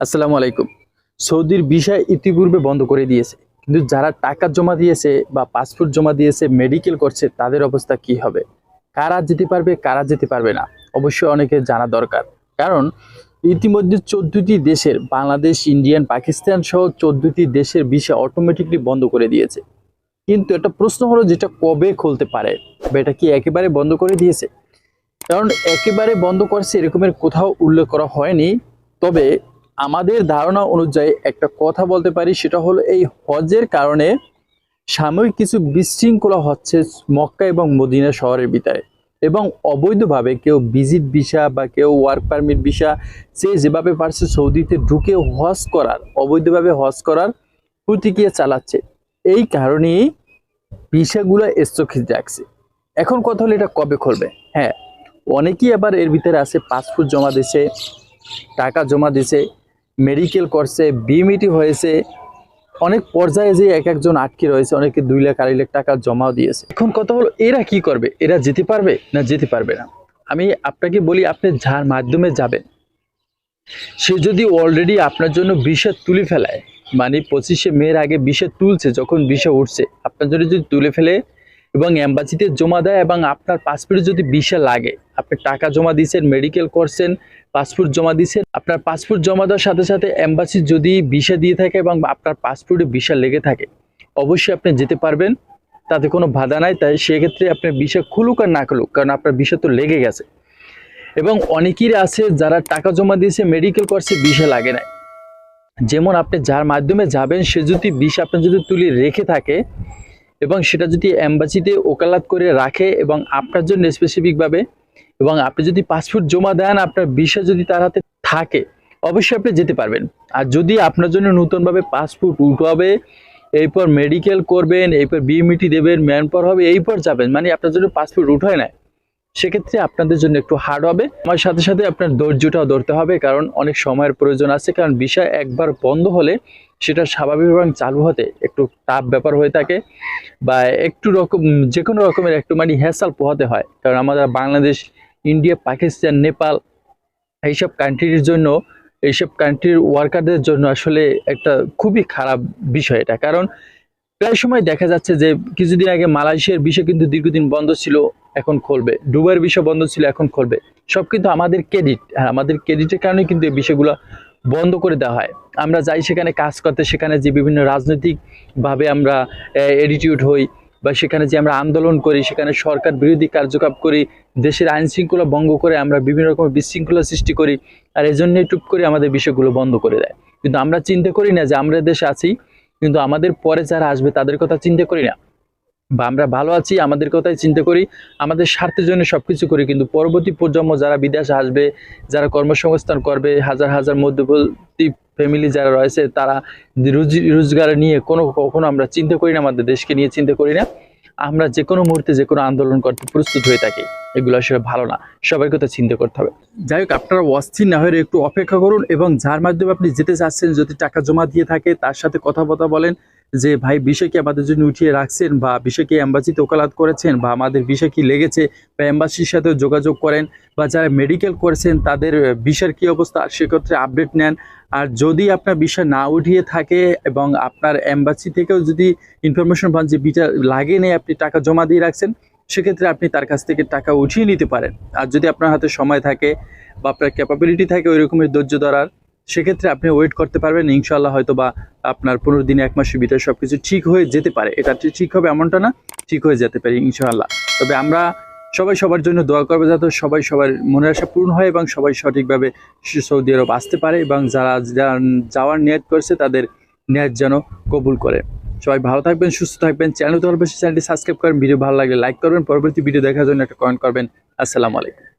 আসসালামু আলাইকুম। সৌদির ভিসা ইতিপূর্বে বন্ধ করে দিয়েছে, কিন্তু যারা টাকা জমা দিয়েছে বা পাসপোর্ট জমা দিয়েছে, মেডিকেল করছে, তাদের অবস্থা কি হবে? কারা যেতে পারবে, কারা যেতে পারবে না, অবশ্যই অনেকের জানা দরকার। কারণ ইতিমধ্যে 14টি দেশের, বাংলাদেশ, ইন্ডিয়ান, পাকিস্তান সহ 14টি দেশের ভিসা অটোমেটিকলি বন্ধ করে দিয়েছে। কিন্তু একটা প্রশ্ন হলো, যেটা কবে খুলতে পারে, বা এটা কি একেবারে বন্ধ করে দিয়েছে? কারণ একেবারে বন্ধ করছে এরকমের কোথাও উল্লেখ করা হয়নি। তবে আমাদের ধারণা অনুযায়ী একটা কথা বলতে পারি, সেটা হলো এই হজের কারণে সাময়িক কিছু বিশৃঙ্খলা হচ্ছে মক্কা এবং মদিনা শহরের ভিতরে, এবং অবৈধভাবে কেউ ভিজিট ভিসা বা কেউ ওয়ার্ক পারমিট ভিসা, সে যেভাবে পারছে সৌদিতে ঢুকে হজ করার, অবৈধভাবে হজ করার প্রতিক্রিয়া চালাচ্ছে। এই কারণেই ভিসাগুলো স্থগিত রাখছে। এখন কথা হলো, এটা কবে খুলবে? হ্যাঁ, অনেকেই আবার এর ভিতরে আছে, পাসপোর্ট জমা দিছে, টাকা জমা দিছে, মেডিকেল করছে, বিএমইটি হয়েছে, অনেক পর্যায়ে যে এক একজন আটকে রয়েছে, অনেকে 2 লাখ 2.5 লাখ টাকা জমাও দিয়েছে। এখন কথা হলো, এরা কি করবে? এরা যেতে পারবে না যেতে পারবে না? আমি আপনাকে বলি, আপনি যার মাধ্যমে যাবেন, সে যদি অলরেডি আপনার জন্য ভিসা তুলে ফেলায়, মানে 25শে মের আগে ভিসা তুলছে, যখন ভিসা উঠছে আপনার জন্য যদি তুলে ফেলে এবং এম্বাসিতে জমা দেয়, এবং আপনার পাসপোর্টে যদি ভিসা লাগে, আপনি টাকা জমা দিয়েছেন, মেডিকেল করছেন, পাসপোর্ট জমা দিয়েছেন, আপনার পাসপোর্ট জমা দেওয়ার সাথে সাথে এম্বাসি যদি ভিসা দিয়ে থাকে এবং আপনার পাসপোর্টে ভিসা লেগে থাকে, অবশ্যই আপনি যেতে পারবেন, তাতে কোনো বাধা নাই। তাই সেক্ষেত্রে আপনার ভিসা খুলুক আর না খুলুক, কারণ আপনার ভিসা তো লেগে গেছে। এবং অনেকেই আছে যারা টাকা জমা দিয়েছে, মেডিকেল করছে, ভিসা লাগে নাই। যেমন আপনি যার মাধ্যমে যাবেন, সে যদি ভিসা আপনার যদি তুলে রেখে থাকে এবং সেটা যদি এম্বাসিতে ওকালাত করে রাখে এবং আপনার জন্য স্পেসিফিকভাবে, এবং আপনি যদি পাসপোর্ট জমা দেন, আপনার ভিসা যদি তার হাতে থাকে, অবশ্যই আপনি যেতে পারবেন। আর যদি আপনার জন্য নতুনভাবে পাসপোর্ট উঠাবে, এরপর মেডিকেল করবেন, এরপর বিএমইটি দেবেন, ম্যান পাওয়ার হবে, এরপর যাবেন, মানে আপনার জন্য পাসপোর্ট উঠায় না, সেক্ষেত্রে আপনাদের জন্য একটু হার্ড হবে। আমার সাথে সাথে আপনার ধৈর্যটাও ধরতে হবে, কারণ অনেক সময়ের প্রয়োজন আছে। কারণ ভিসা একবার বন্ধ হলে সেটা স্বাভাবিকভাবে চালু হতে একটু টাফ ব্যাপার হয়ে থাকে, বা একটু রকম যে কোনো রকমের একটু মানে হ্যাসাল পোহাতে হয়। কারণ আমাদের বাংলাদেশ, ইন্ডিয়া, পাকিস্তান, নেপাল, এইসব কান্ট্রির জন্য, এইসব কান্ট্রির ওয়ার্কারদের জন্য আসলে একটা খুবই খারাপ বিষয় এটা। কারণ প্রায় সময় দেখা যাচ্ছে যে কিছুদিন আগে মালয়েশিয়ার ভিসা কিন্তু দীর্ঘদিন বন্ধ ছিল, এখন খুলবে। দুবাইয়ের ভিসা বন্ধ ছিল, এখন খুলবে। সব কিন্তু আমাদের ক্রেডিট, আর আমাদের ক্রেডিটের কারণে কিন্তু এই বিষয়গুলো বন্ধ করে দেওয়া হয়। আমরা যাই সেখানে কাজ করতে, সেখানে যে বিভিন্ন রাজনৈতিকভাবে আমরা অ্যাটিটিউড হই, বা সেখানে যে আমরা আন্দোলন করি, সেখানে সরকার বিরোধী কার্যকলাপ করি, দেশের আইন শৃঙ্খলা ভঙ্গ করে আমরা বিভিন্ন রকমের বিশৃঙ্খলা সৃষ্টি করি, আর এই জন্যই টুপ করে আমাদের বিষয়গুলো বন্ধ করে দেয়। কিন্তু আমরা চিন্তা করি না যে আমরা দেশে আছি, কিন্তু আমাদের পরে যারা আসবে তাদের কথা চিন্তা করি না, বা আমরা ভালো আছি আমাদের কথাই চিন্তা করি, আমাদের স্বার্থের জন্য সবকিছু করি। কিন্তু পরবর্তী প্রজন্ম যারা বিদেশে আসবে, যারা কর্মসংস্থান করবে, হাজার হাজার মধ্যবর্তী ফ্যামিলি যারা রয়েছে, তারা রুজি রোজগার নিয়ে কখনো আমরা চিন্তা করি না, আমাদের দেশকে নিয়ে চিন্তা করি না। আমরা যে কোনো মুহূর্তে যে কোনো আন্দোলন করতে প্রস্তুত হয়ে থাকি। এগুলো আসলে ভালো না, সবার কথা চিন্তা করতে হবে। যাই হোক, আপনারা অস্থির না হয়ে একটু অপেক্ষা করুন, এবং যার মাধ্যমে আপনি যেতে চাচ্ছেন, যদি টাকা জমা দিয়ে থাকে, তার সাথে কথাবার্তা বলেন যে ভাই, বিষয় কি আমাদের জন্য উঠিয়ে রাখছেন, বা বিষয় কি এম্বাসিতে ওকালাত করেছেন, বা আমাদের বিষয় কি লেগেছে, বা এম্বাসির সাথে যোগাযোগ করেন, বা যারা মেডিকেল করেছেন তাদের বিষয়ের কি অবস্থা, সেক্ষেত্রে আপডেট নেন। আর যদি আপনার বিষয় না উঠিয়ে থাকে এবং আপনার এম্বাসি থেকেও যদি ইনফরমেশন পান যে ভিসা লাগে নেই, আপনি টাকা জমা দিয়ে রাখছেন, সেক্ষেত্রে আপনি তার কাছ থেকে টাকা উঠিয়ে নিতে পারেন। আর যদি আপনার হাতে সময় থাকে বা আপনার ক্যাপাবিলিটি থাকে ওই রকমের ধৈর্য ধরার, সেক্ষেত্রে আপনি ওয়েট করতে পারবেন। ইনশাল্লাহ হয়তো বা আপনার 15 দিনে 1 মাসের ভিতরে সবকিছু ঠিক হয়ে যেতে পারে। এটা ঠিক হবে এমনটা না, ঠিক হয়ে যেতে পারে ইনশাআল্লাহ। তবে আমরা সবাই সবার জন্য দোয়া করবো, যাতে সবাই সবার মনের আশা পূর্ণ হয় এবং সবাই সঠিকভাবে সৌদি আরব আসতে পারে, এবং যারা যাওয়ার নিয়ত করছে তাদের নিয়ত যেন কবুল করে। সবাই ভালো থাকবেন, সুস্থ থাকবেন। চ্যানেলটি সাবস্ক্রাইব করেন, ভিডিও ভালো লাগলে লাইক করবেন, পরবর্তী ভিডিও দেখার জন্য একটা কমেন্ট করবেন। আসসালামু আলাইকুম।